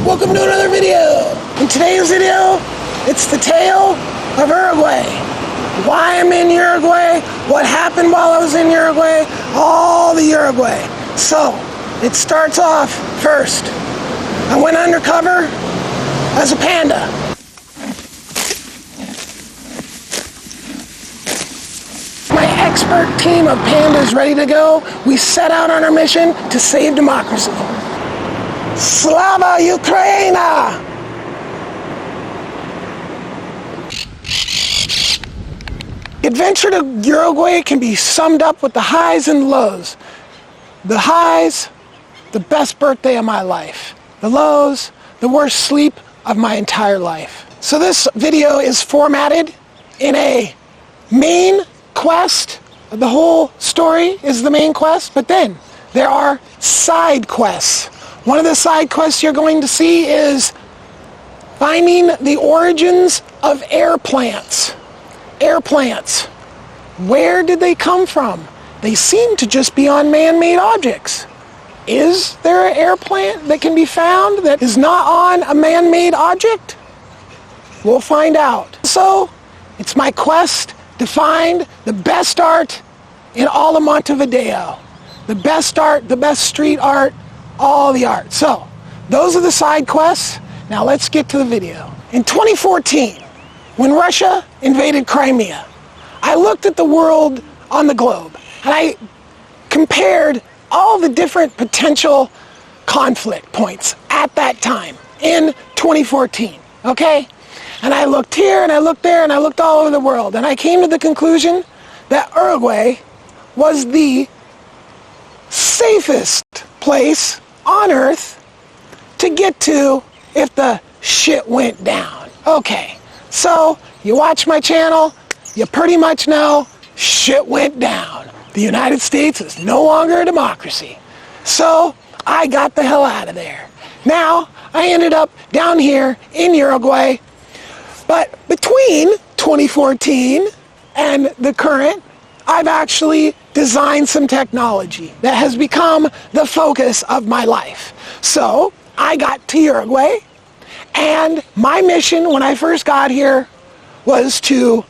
Welcome to another video. In today's video, it's the tale of Uruguay. Why I'm in Uruguay, what happened while I was in Uruguay, all the Uruguay. So, it starts off first. I went undercover as a panda. My expert team of pandas ready to go. We set out on our mission to save democracy. Slava Ukraina! The adventure to Uruguay can be summed up with the highs and lows. The highs, the best birthday of my life. The lows, the worst sleep of my entire life. So this video is formatted in a main quest. The whole story is the main quest, but then there are side quests. One of the side quests you're going to see is finding the origins of air plants. Air plants. Where did they come from? They seem to just be on man-made objects. Is there an air plant that can be found that is not on a man-made object? We'll find out. So, it's my quest to find the best art in all of Montevideo. The best art, the best street art, all the art. So, those are the side quests. Now let's get to the video. In 2014, when Russia invaded Crimea, I looked at the world on the globe and I compared all the different potential conflict points at that time in 2014, okay? And I looked here and I looked there and I looked all over the world and I came to the conclusion that Uruguay was the safest place on earth to get to if the shit went down. Okay, so you watch my channel, you pretty much know shit went down. The United States is no longer a democracy. So I got the hell out of there. Now I ended up down here in Uruguay, but between 2014 and the current, I've actually designed some technology that has become the focus of my life. So I got to Uruguay, and my mission when I first got here was to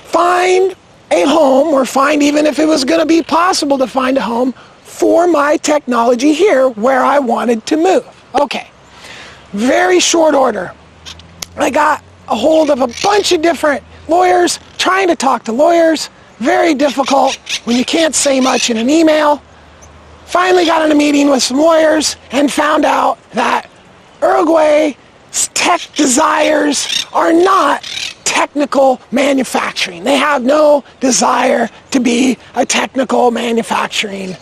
find a home, or find, even if it was going to be possible to find a home for my technology here where I wanted to move. Okay, very short order. I got a hold of a bunch of different lawyers, trying to talk to lawyers. Very difficult when you can't say much in an email. Finally got in a meeting with some lawyers and found out that Uruguay's tech desires are not technical manufacturing. They have no desire to be a technical manufacturing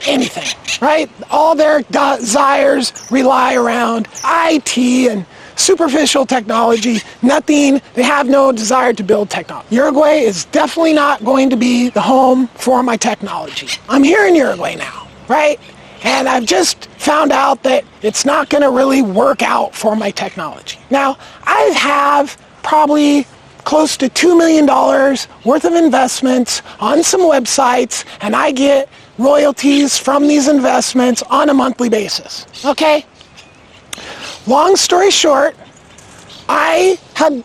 anything, right? All their desires rely around IT and superficial technology, nothing. They have no desire to build technology. Uruguay is definitely not going to be the home for my technology. I'm here in Uruguay now, right? And I've just found out that it's not going to really work out for my technology. Now, I have probably close to $2 million worth of investments on some websites, and I get royalties from these investments on a monthly basis, okay? Long story short, I had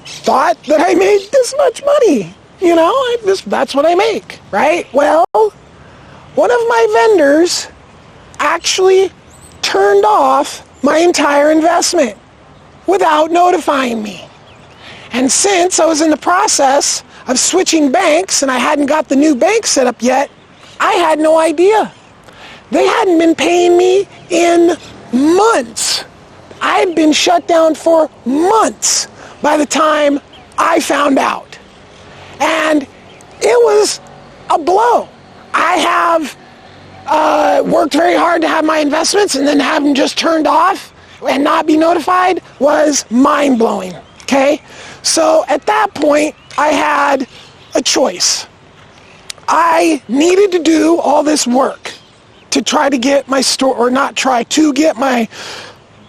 thought that I made this much money. You know, that's what I make, right? Well, one of my vendors actually turned off my entire investment without notifying me. And since I was in the process of switching banks and I hadn't got the new bank set up yet, I had no idea. They hadn't been paying me in months. I'd been shut down for months by the time I found out. And it was a blow. I have worked very hard to have my investments, and then have them just turned off and not be notified was mind-blowing, okay? So at that point, I had a choice. I needed to do all this work to try to get my store, or not try to get my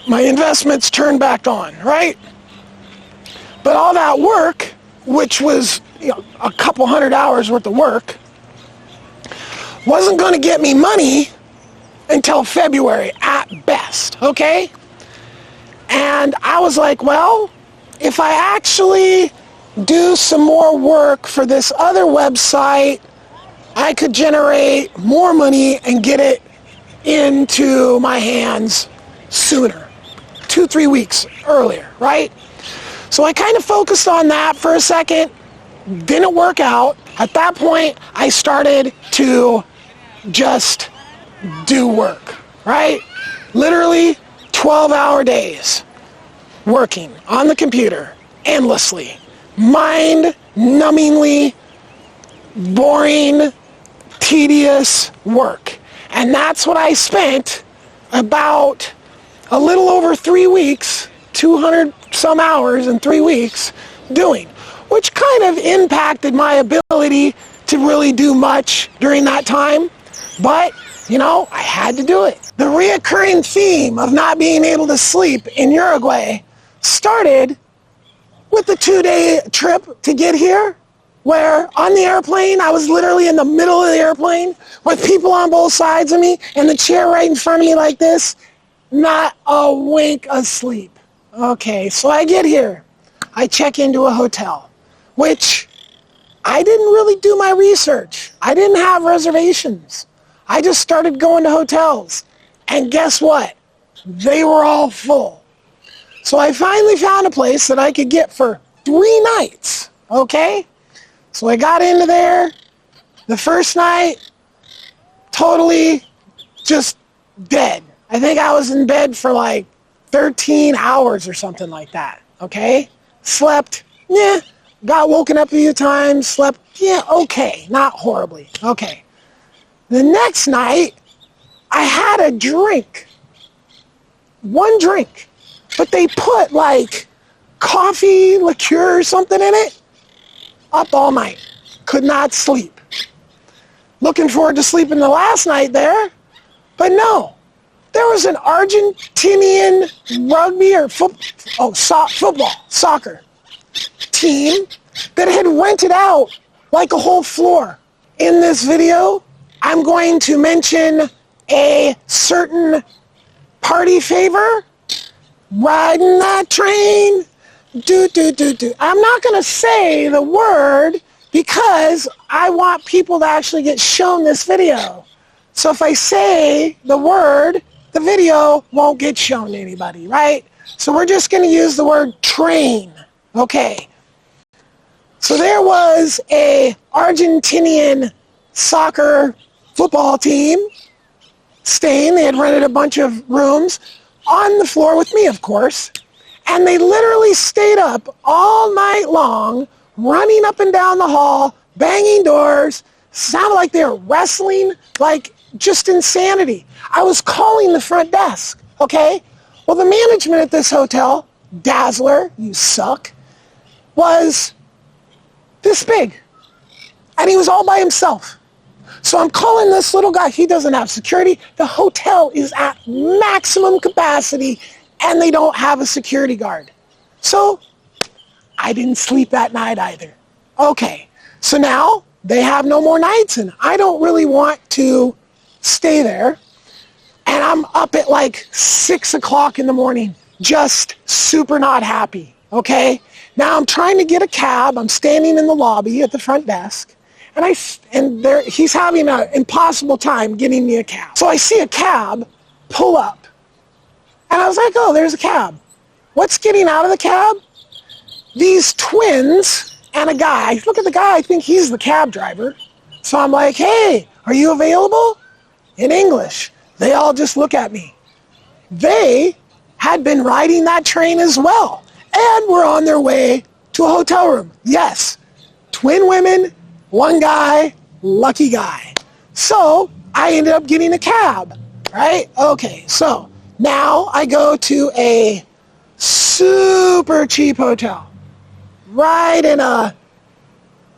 investments turned back on, right? But all that work, which was a couple hundred hours worth of work, wasn't going to get me money until February at best, okay? And I was like, well, if I actually do some more work for this other website, I could generate more money and get it into my hands sooner, 2-3 weeks earlier, right? So I kind of focused on that for a second. Didn't work out. At that point, I started to just do work, right? Literally 12-hour days working on the computer endlessly, mind-numbingly boring, tedious work. And that's what I spent about a little over 3 weeks, 200 some hours in 3 weeks doing, which kind of impacted my ability to really do much during that time. But, you know, I had to do it. The reoccurring theme of not being able to sleep in Uruguay started with the 2-day trip to get here, where on the airplane, I was literally in the middle of the airplane with people on both sides of me and the chair right in front of me like this, not a wink of sleep. Okay, so I get here. I check into a hotel, which I didn't really do my research. I didn't have reservations. I just started going to hotels. And guess what? They were all full. So I finally found a place that I could get for 3 nights, okay? So I got into there. The first night, totally just dead. I think I was in bed for like 13 hours or something like that, okay? Slept, yeah. Got woken up a few times, slept, yeah, okay. Not horribly, okay. The next night, I had a drink. 1 drink. But they put like coffee, liqueur or something in it. Up all night. Could not sleep. Looking forward to sleeping the last night there. But no. There was an Argentinian rugby or soccer team that had rented out like a whole floor. In this video, I'm going to mention a certain party favor. Riding that train. I'm not going to say the word because I want people to actually get shown this video. So if I say the word, the video won't get shown to anybody, right? So we're just going to use the word train. Okay. So there was a Argentinian soccer football team staying. They had rented a bunch of rooms on the floor with me, of course. And they literally stayed up all night long, running up and down the hall, banging doors. Sounded like they were wrestling, like just insanity. I was calling the front desk, okay? Well, the management at this hotel, Dazzler, you suck, was this big. And he was all by himself. So I'm calling this little guy. He doesn't have security. The hotel is at maximum capacity, and they don't have a security guard. So I didn't sleep that night either. Okay, so now they have no more nights, and I don't really want to stay there. And I'm up at like 6 o'clock in the morning, just super not happy, okay? Now I'm trying to get a cab. I'm standing in the lobby at the front desk. He's having an impossible time getting me a cab. So I see a cab pull up. And I was like, oh, there's a cab. What's getting out of the cab? These twins and a guy. Look at the guy. I think he's the cab driver. So I'm like, hey, are you available? In English. They all just look at me. They had been riding that train as well and were on their way to a hotel room. Yes, twin women, 1 guy, lucky guy. So I ended up getting a cab, right? Okay, so now I go to a super cheap hotel right in a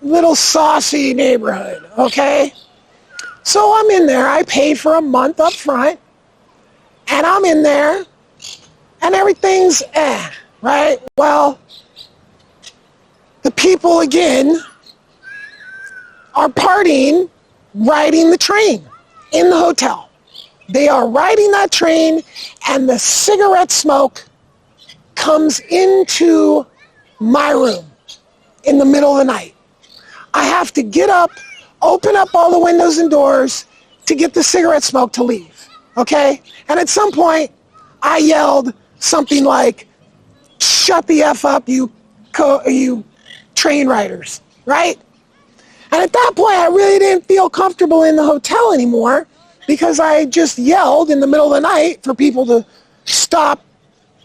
little saucy neighborhood, okay? So I'm in there. I pay for a month up front, and I'm in there, and everything's right? Well, the people, again, are partying, riding the train in the hotel. They are riding that train, and the cigarette smoke comes into my room in the middle of the night. I have to get up, open up all the windows and doors to get the cigarette smoke to leave, okay? And at some point, I yelled something like, "Shut the F up, you train riders," right? And at that point, I really didn't feel comfortable in the hotel anymore because I just yelled in the middle of the night for people to stop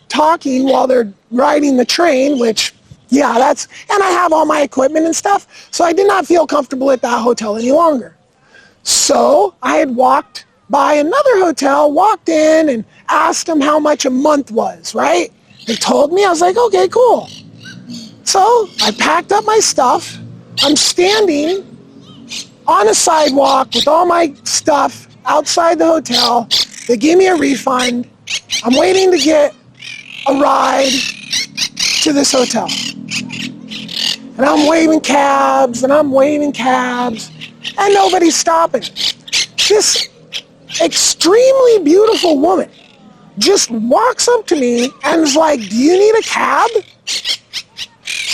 talking while they're riding the train, which, yeah, and I have all my equipment and stuff, so I did not feel comfortable at that hotel any longer. So I had walked by another hotel, walked in and asked them how much a month was, right? They told me. I was like, okay, cool. So I packed up my stuff. I'm standing on a sidewalk with all my stuff outside the hotel. They gave me a refund. I'm waiting to get a ride to this hotel. And I'm waving cabs, and nobody's stopping. This extremely beautiful woman just walks up to me and is like, "Do you need a cab?"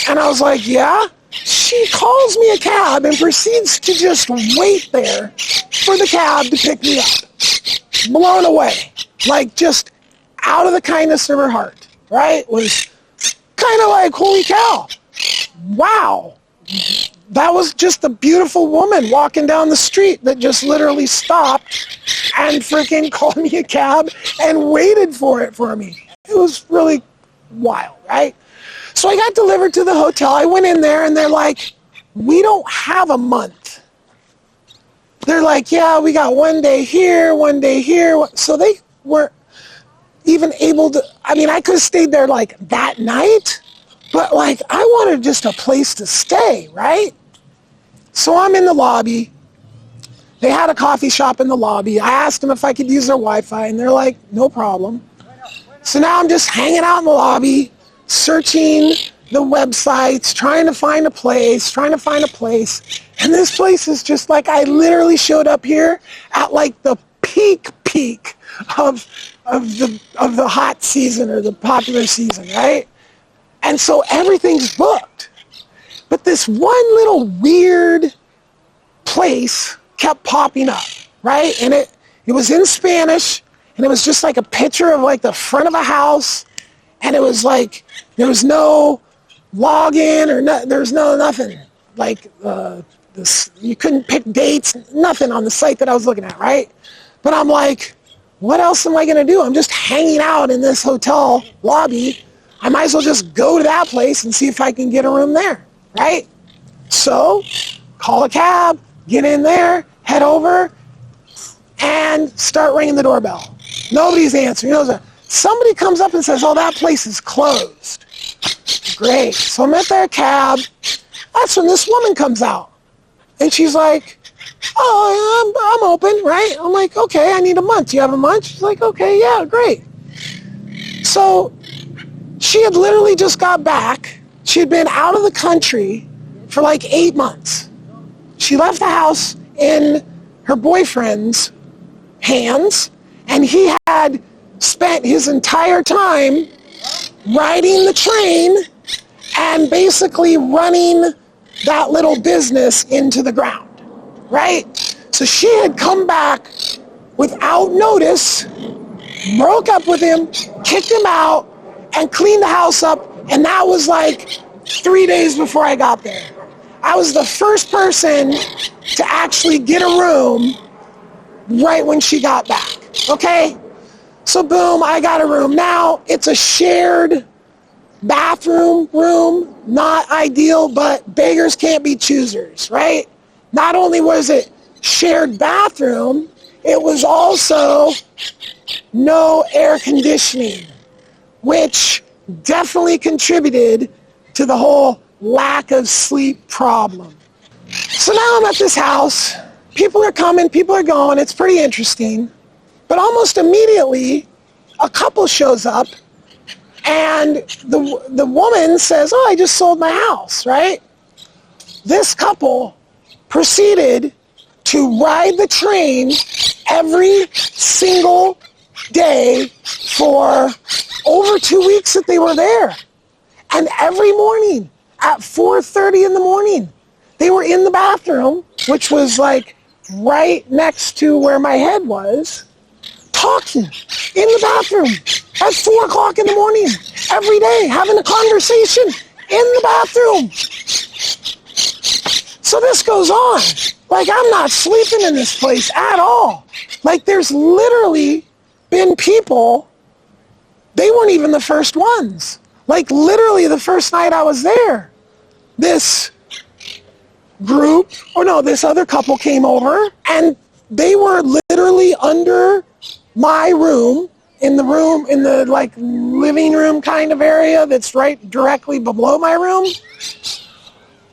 And I was like, "Yeah." She calls me a cab and proceeds to just wait there for the cab to pick me up. Blown away. Like, just out of the kindness of her heart, right? Was kind of like, holy cow. Wow. That was just a beautiful woman walking down the street that just literally stopped and freaking called me a cab and waited for it for me. It was really wild, right? So I got delivered to the hotel. I went in there and they're like, "We don't have a month." They're like, "Yeah, we got one day here, one day here." So they weren't even able to, I mean, I could have stayed there like that night, but like I wanted just a place to stay, right? So I'm in the lobby. They had a coffee shop in the lobby. I asked them if I could use their Wi-Fi and they're like, "No problem." So now I'm just hanging out in the lobby, searching the websites, trying to find a place. And this place is just like, I literally showed up here at like the peak of the hot season or the popular season, right? And so everything's booked. But this one little weird place kept popping up, right? And it was in Spanish, and it was just like a picture of like the front of a house. And it was like, there was no login or there was nothing. Like, you couldn't pick dates, nothing on the site that I was looking at, right? But I'm like, what else am I going to do? I'm just hanging out in this hotel lobby. I might as well just go to that place and see if I can get a room there, right? So, call a cab, get in there, head over, and start ringing the doorbell. Nobody's answering. Somebody comes up and says, "Oh, that place is closed." Great. So I'm at their cab. That's when this woman comes out. And she's like, "Oh, I'm open, right?" I'm like, "Okay, I need a month. Do you have a month?" She's like, "Okay, yeah, great." So she had literally just got back. She had been out of the country for like 8 months. She left the house in her boyfriend's hands, and he had spent his entire time riding the train and basically running that little business into the ground, right? So she had come back without notice, broke up with him, kicked him out, and cleaned the house up, and that was like 3 days before I got there. I was the first person to actually get a room right when she got back, okay? So boom, I got a room. Now it's a shared bathroom room, not ideal, but beggars can't be choosers, right? Not only was it shared bathroom, it was also no air conditioning, which definitely contributed to the whole lack of sleep problem. So now I'm at this house. People are coming, people are going. It's pretty interesting. But almost immediately, a couple shows up, and the woman says, "Oh, I just sold my house," right? This couple proceeded to ride the train every single day for over over 2 weeks that they were there. And every morning at 4:30 in the morning, they were in the bathroom, which was like right next to where my head was, talking in the bathroom at 4 o'clock in the morning every day, having a conversation in the bathroom. So this goes on. Like, I'm not sleeping in this place at all. Like, there's literally been people, they weren't even the first ones. Like, literally the first night I was there, this group, this other couple came over, and they were literally under my room, in the like living room kind of area that's right directly below my room,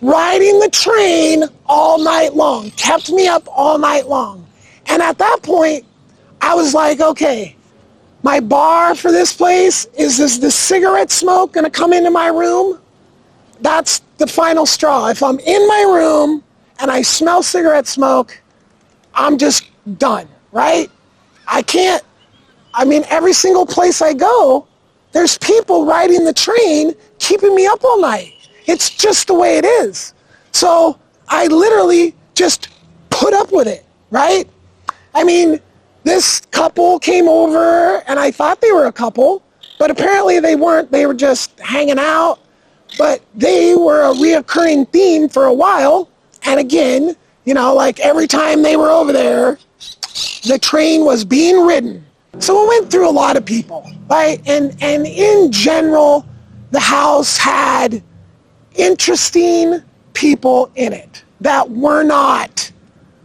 riding the train all night long, kept me up all night long. And at that point, I was like, okay, my bar for this place is the cigarette smoke going to come into my room? That's the final straw. If I'm in my room and I smell cigarette smoke, I'm just done, right? Every single place I go, there's people riding the train keeping me up all night. It's just the way it is. So I literally just put up with it, right? This couple came over, and I thought they were a couple, but apparently they weren't. They were just hanging out, but they were a reoccurring theme for a while. And again, like every time they were over there, the train was being ridden. So it went through a lot of people, right? And in general, the house had interesting people in it that were not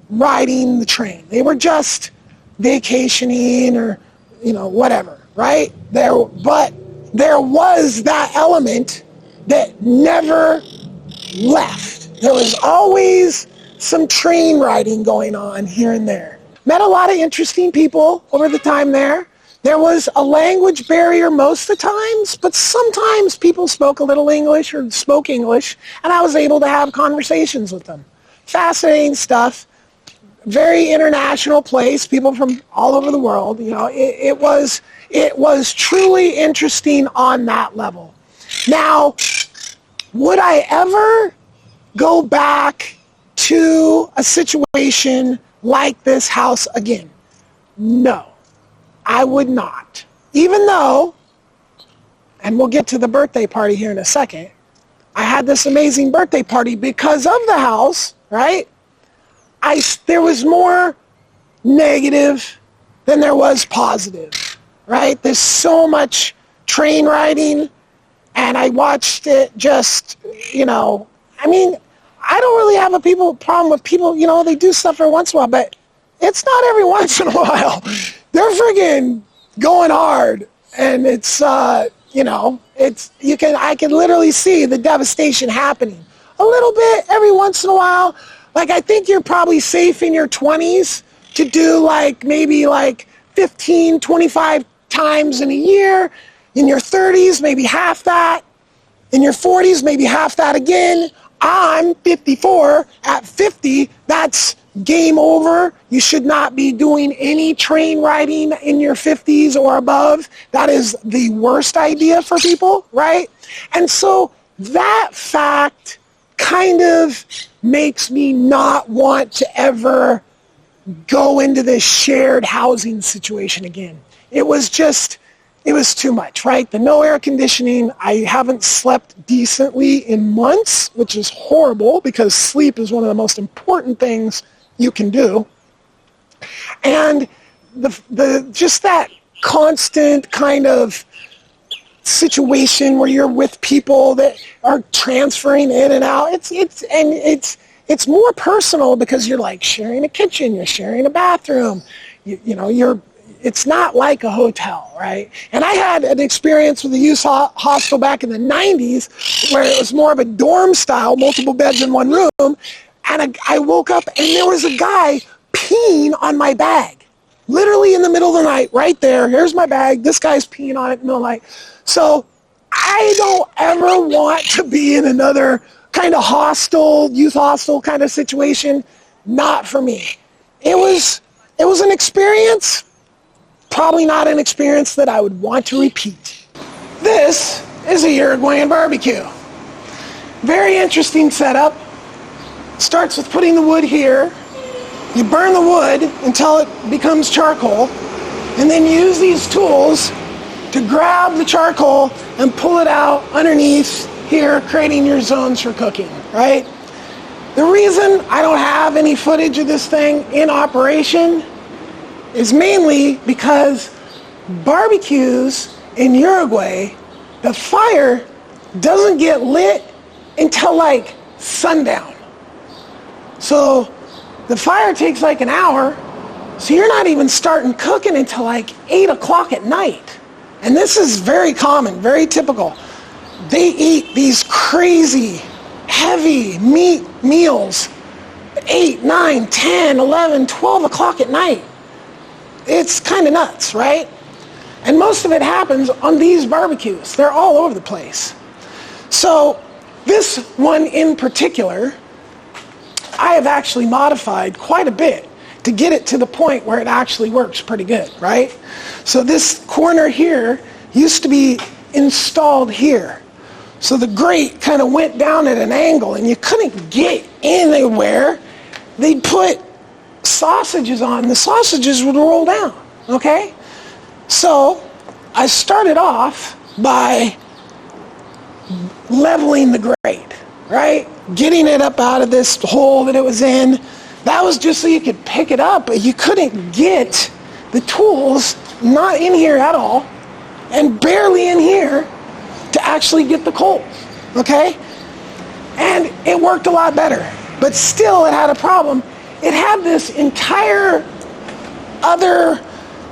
riding the train. They were just vacationing or, whatever, right? But there was that element that never left. There was always some train riding going on here and there. Met a lot of interesting people over the time there. There was a language barrier most of the times, but sometimes people spoke a little English or spoke English, and I was able to have conversations with them. Fascinating stuff. Very international place, people from all over the world. It was truly interesting on that level. Now, would I ever go back to a situation like this house again? No, I would not. Even though, and we'll get to the birthday party here in a second, I had this amazing birthday party because of the house, right? There was more negative than there was positive, right? There's so much train riding, and I watched it just, I don't really have a problem with people, they do stuff every once in a while, but it's not every once in a while. They're friggin' going hard, and I can literally see the devastation happening. A little bit every once in a while. Like, I think you're probably safe in your 20s to do maybe 15, 25 times in a year. In your 30s, maybe half that. In your 40s, maybe half that again. I'm 54. At 50, that's game over. You should not be doing any train riding in your 50s or above. That is the worst idea for people, right? And so that fact kind of makes me not want to ever go into this shared housing situation again. It was too much, right? The no air conditioning, I haven't slept decently in months, which is horrible because sleep is one of the most important things you can do. And the just that constant kind of situation where you're with people that are transferring in and out, it's more personal because you're sharing a kitchen, you're sharing a bathroom, it's not like a hotel, right? And I had an experience with a youth hostel back in the 90s where it was more of a dorm style, multiple beds in one room, and I woke up and there was a guy peeing on my bag, literally in the middle of the night, right there. Here's my bag. This guy's peeing on it in the middle of the night. So I don't ever want to be in another kind of hostel, youth hostel kind of situation. Not for me. It was an experience, probably not an experience that I would want to repeat. this is a Uruguayan barbecue. Very interesting setup. Starts with putting the wood here. You burn the wood until it becomes charcoal, and then you use these tools to grab the charcoal and pull it out underneath here, creating your zones for cooking, right? The reason I don't have any footage of this thing in operation is mainly because barbecues in Uruguay, the fire doesn't get lit until like sundown. So the fire takes like an hour, so you're not even starting cooking until like 8 o'clock at night. And this is very common, very typical. They eat these crazy, heavy meat meals 8, 9, 10, 11, 12 o'clock at night. It's kind of nuts, right? And most of it happens on these barbecues. They're all over the place. So this one in particular, I have actually modified quite a bit to get it to the point where it actually works pretty good, right? So this corner here used to be installed here. So the grate kind of went down at an angle and you couldn't get anywhere. They'd put sausages on, the sausages would roll down, okay? So I started off by leveling the grate, right? Getting it up out of this hole that it was in. That was just so you could pick it up, but you couldn't get the tools, not in here at all, and barely in here to actually get the coals, okay? And it worked a lot better, but still it had a problem. It had this entire other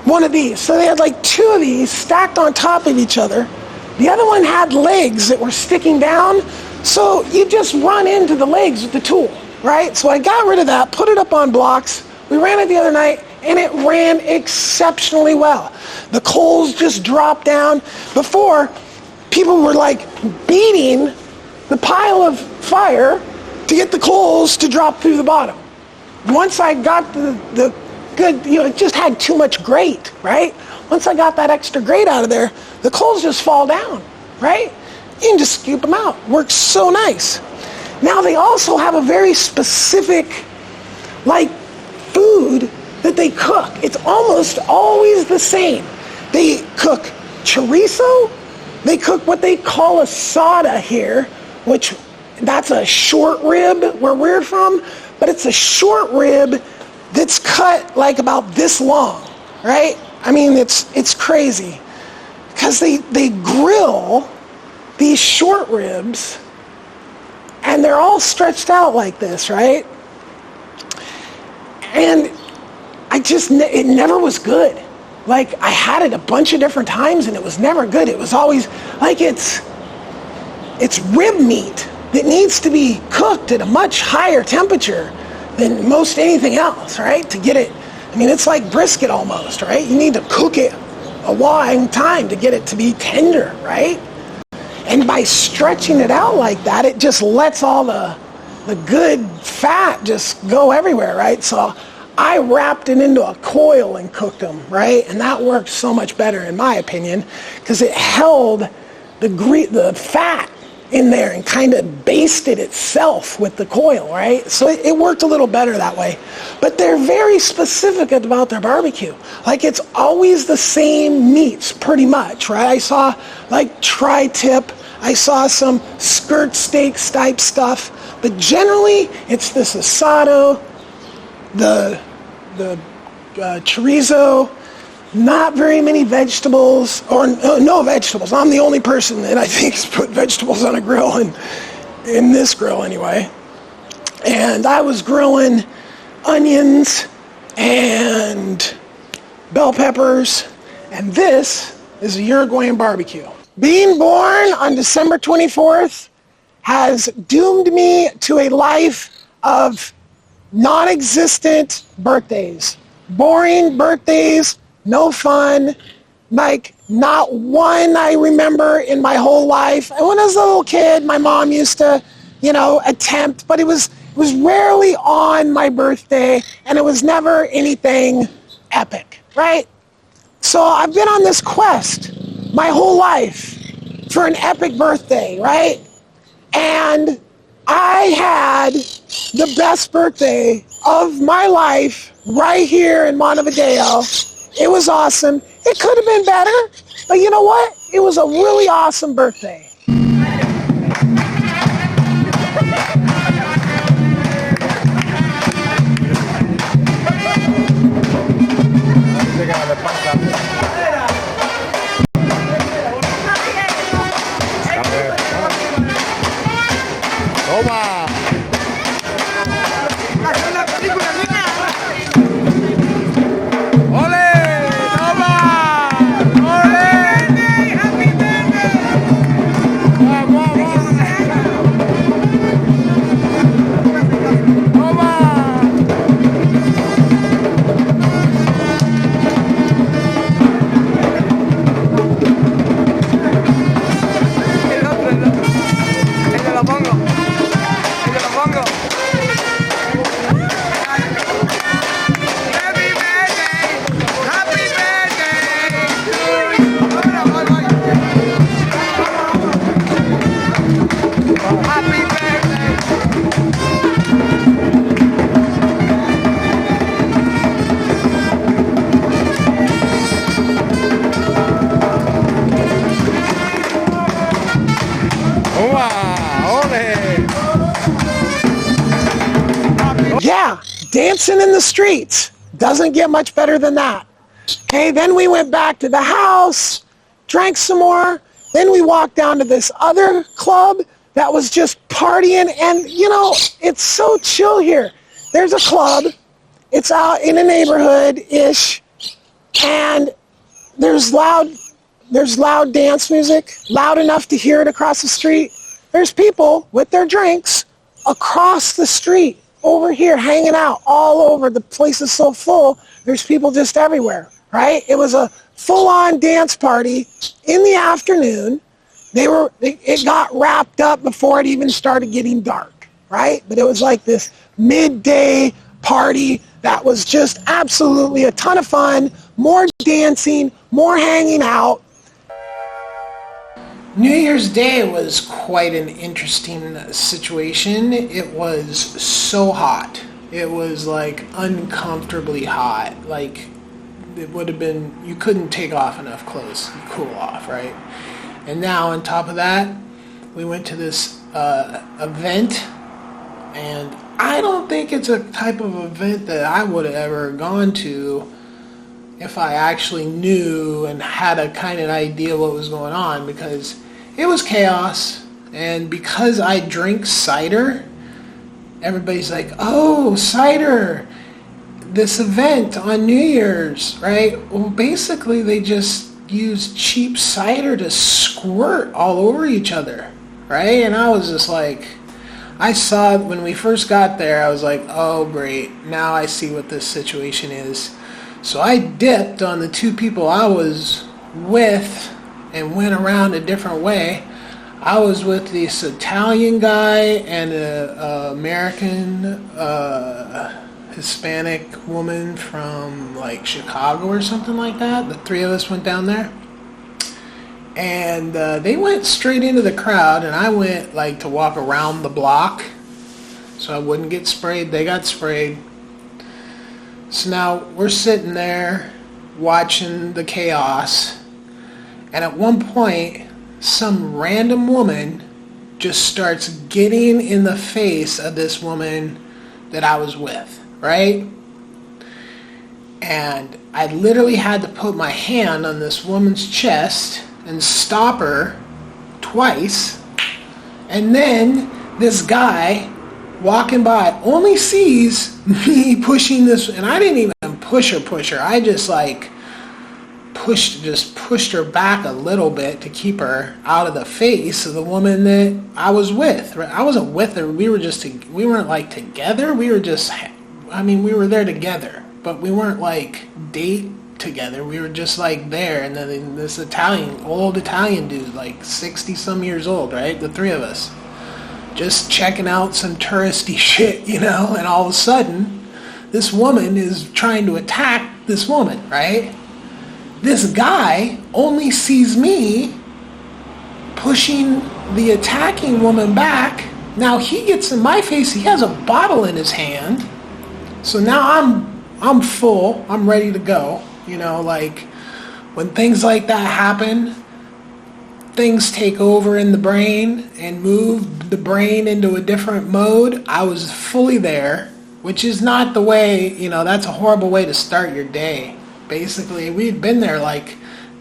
one of these. So they had like 2 of these stacked on top of each other. The other one had legs that were sticking down, so you just run into the legs with the tool, right? So I got rid of that, put it up on blocks. We ran it the other night, and it ran exceptionally well. The coals just dropped down. Before, people were like beating the pile of fire to get the coals to drop through the bottom. Once I got the good, it just had too much grate, right? Once I got that extra grate out of there, the coals just fall down, right? You can just scoop them out. Works so nice. Now they also have a very specific, like, food that they cook. It's almost always the same. They cook chorizo. They cook what they call asada here, which that's a short rib where we're from, but it's a short rib that's cut like about this long, right? I mean, it's crazy because they grill these short ribs and they're all stretched out like this, right? And it never was good. Like, I had it a bunch of different times and it was never good. It was always like it's rib meat that needs to be cooked at a much higher temperature than most anything else, right? To get it, I mean, it's like brisket almost, right? You need to cook it a long time to get it to be tender, right? And by stretching it out like that, it just lets all the good fat just go everywhere, right? So I wrapped it into a coil and cooked them, right? And that worked so much better, in my opinion, because it held the fat in there and kind of basted itself with the coil, right? So it worked a little better that way. But they're very specific about their barbecue. Like, it's always the same meats, pretty much, right? I saw like tri-tip, I saw some skirt steaks type stuff, but generally it's this asado, the chorizo, not very many vegetables, or no vegetables. I'm the only person that I think has put vegetables on a grill, in this grill anyway. And I was grilling onions and bell peppers, and this is a Uruguayan barbecue. Being born on December 24th has doomed me to a life of non-existent birthdays. Boring birthdays, no fun, like not one I remember in my whole life. And when I was a little kid, my mom used to, attempt, but it was rarely on my birthday, and it was never anything epic, right? So I've been on this quest my whole life for an epic birthday, right? And I had the best birthday of my life right here in Montevideo. It was awesome. It could have been better, but you know what? It was a really awesome birthday. Toma. ¡Ole! ¡Toma! ¡Ole! ¡Happy birthday! ¡Vamos, ¡Toma! El otro. El de la pongo. Yeah, dancing in the streets. Doesn't get much better than that. Okay, then we went back to the house, drank some more. Then we walked down to this other club that was just partying. And, you know, it's so chill here. There's a club. It's out in a neighborhood-ish. And there's loud dance music, loud enough to hear it across the street. There's people with their drinks across the street over here hanging out all over. The place is so full, there's people just everywhere, right? It was a full-on dance party in the afternoon. It got wrapped up before it even started getting dark, right? But it was like this midday party that was just absolutely a ton of fun, more dancing, more hanging out. New Year's Day was quite an interesting situation. It was so hot. It was like uncomfortably hot. Like it would have been, you couldn't take off enough clothes to cool off, right? And now on top of that, we went to this event, and I don't think it's a type of event that I would have ever gone to if I actually knew and had a kind of idea what was going on, because it was chaos. And because I drink cider, everybody's like, oh, cider, this event on New Year's, right? Well, basically they just use cheap cider to squirt all over each other, right? And I was just like, I saw it when we first got there. I was like, oh great, now I see what this situation is. So I dipped on the two people I was with and went around a different way. I was with this Italian guy and an American Hispanic woman from like Chicago or something like that. The three of us went down there. And they went straight into the crowd, and I went like to walk around the block so I wouldn't get sprayed. They got sprayed. So now we're sitting there watching the chaos, and at one point some random woman just starts getting in the face of this woman that I was with, right? And I literally had to put my hand on this woman's chest and stop her twice. And then this guy walking by only sees me pushing this, and I didn't even push her. I just like pushed her back a little bit to keep her out of the face of the woman that I was with. I wasn't with her. We weren't like together. We were there together, but we weren't like date together. We were just like there. And then this old Italian dude, like 60 some years old, right? The three of us just checking out some touristy shit, you know, and all of a sudden this woman is trying to attack this woman, right? This guy only sees me pushing the attacking woman back. Now he gets in my face. He has a bottle in his hand. So now I'm full. I'm ready to go. You know, like when things like that happen, things take over in the brain and move the brain into a different mode. I was fully there, which is not the way, you know, that's a horrible way to start your day. Basically, we'd been there like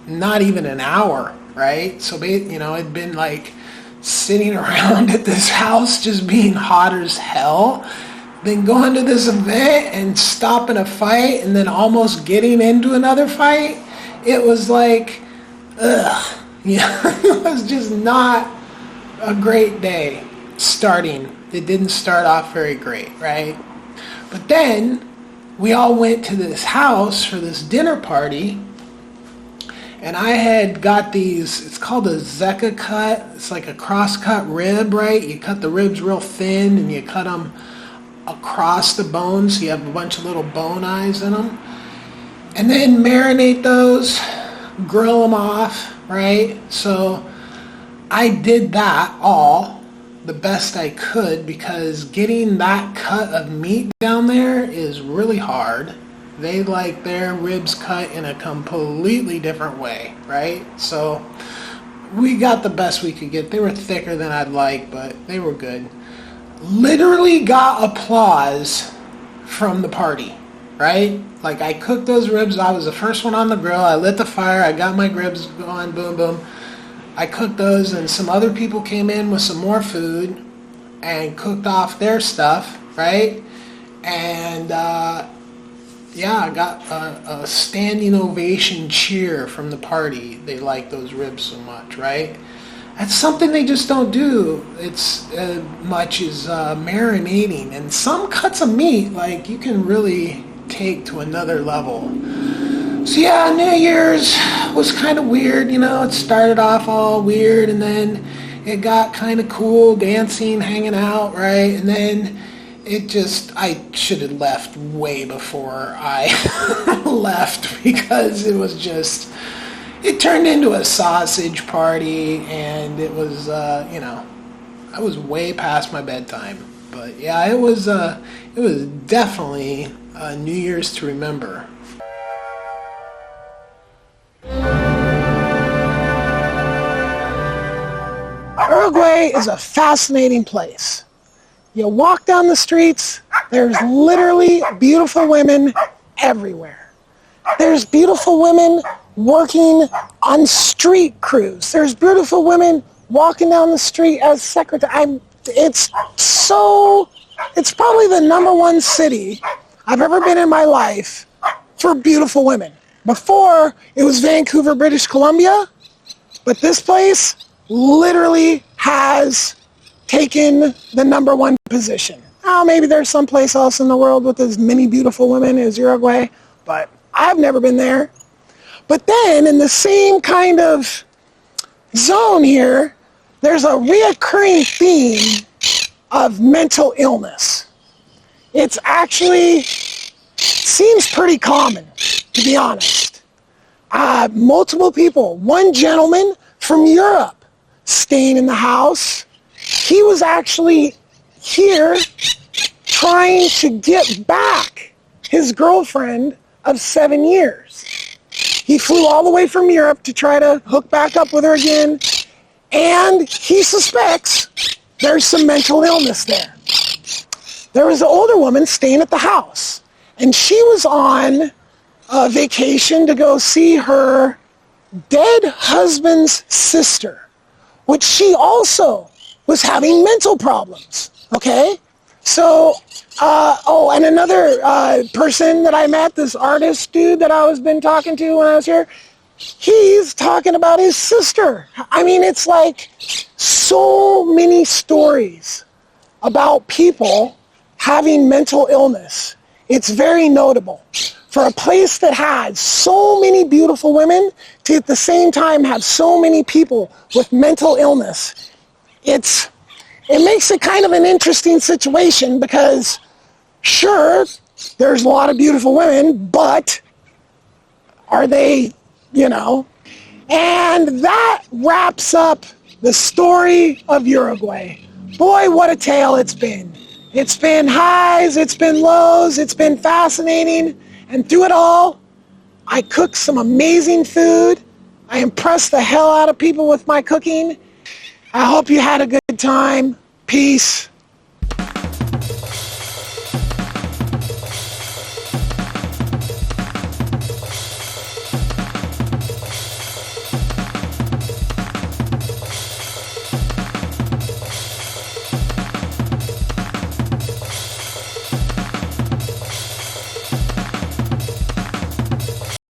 not even an hour, right? So, you know, it'd been like sitting around at this house just being hot as hell, then going to this event and stopping a fight and then almost getting into another fight. It was like, ugh. Yeah, it was just not a great day starting. It didn't start off very great, right? But then we all went to this house for this dinner party, and I had got these, it's called a Zecca cut. It's like a cross-cut rib, right? You cut the ribs real thin and you cut them across the bone so you have a bunch of little bone eyes in them. And then marinate those, grill them off, right? So I did that all the best I could because getting that cut of meat down there is really hard. They like their ribs cut in a completely different way, right? So we got the best we could get. They were thicker than I'd like, but they were good. Literally got applause from the party, right? Like I cooked those ribs. I was the first one on the grill. I lit the fire. I got my ribs going. Boom, boom. I cooked those, and some other people came in with some more food and cooked off their stuff, right? And yeah, I got a standing ovation cheer from the party. They liked those ribs so much, right? That's something they just don't do. It's much as marinating, and some cuts of meat, like you can really take to another level. So yeah, New Year's was kind of weird, you know. It started off all weird, and then it got kind of cool, dancing, hanging out, right? And then it just, I should have left way before I left because it was just, it turned into a sausage party, and it was, you know, I was way past my bedtime. But yeah, it was definitely New Year's to remember. Uruguay is a fascinating place. You walk down the streets, there's literally beautiful women everywhere. There's beautiful women working on street crews. There's beautiful women walking down the street as secretary. It's probably the #1 city I've ever been in my life for beautiful women. Before, it was Vancouver, British Columbia, but this place literally has taken the #1 position. Oh, maybe there's someplace else in the world with as many beautiful women as Uruguay, but I've never been there. But then in the same kind of zone here, there's a reoccurring theme of mental illness. It's actually seems pretty common, to be honest. Multiple people. One gentleman from Europe staying in the house. He was actually here trying to get back his girlfriend of 7 years. He flew all the way from Europe to try to hook back up with her again, and he suspects there's some mental illness there. There was an older woman staying at the house, and she was on a vacation to go see her dead husband's sister, which she also was having mental problems, okay? So, and another person that I met, this artist dude that I was been talking to when I was here, he's talking about his sister. I mean, it's like so many stories about people having mental illness. It's very notable. For a place that had so many beautiful women to at the same time have so many people with mental illness, it makes it kind of an interesting situation because, sure, there's a lot of beautiful women, but are they, you know? And that wraps up the story of Uruguay. Boy, what a tale it's been. It's been highs, it's been lows, it's been fascinating, and through it all, I cooked some amazing food. I impressed the hell out of people with my cooking. I hope you had a good time. Peace.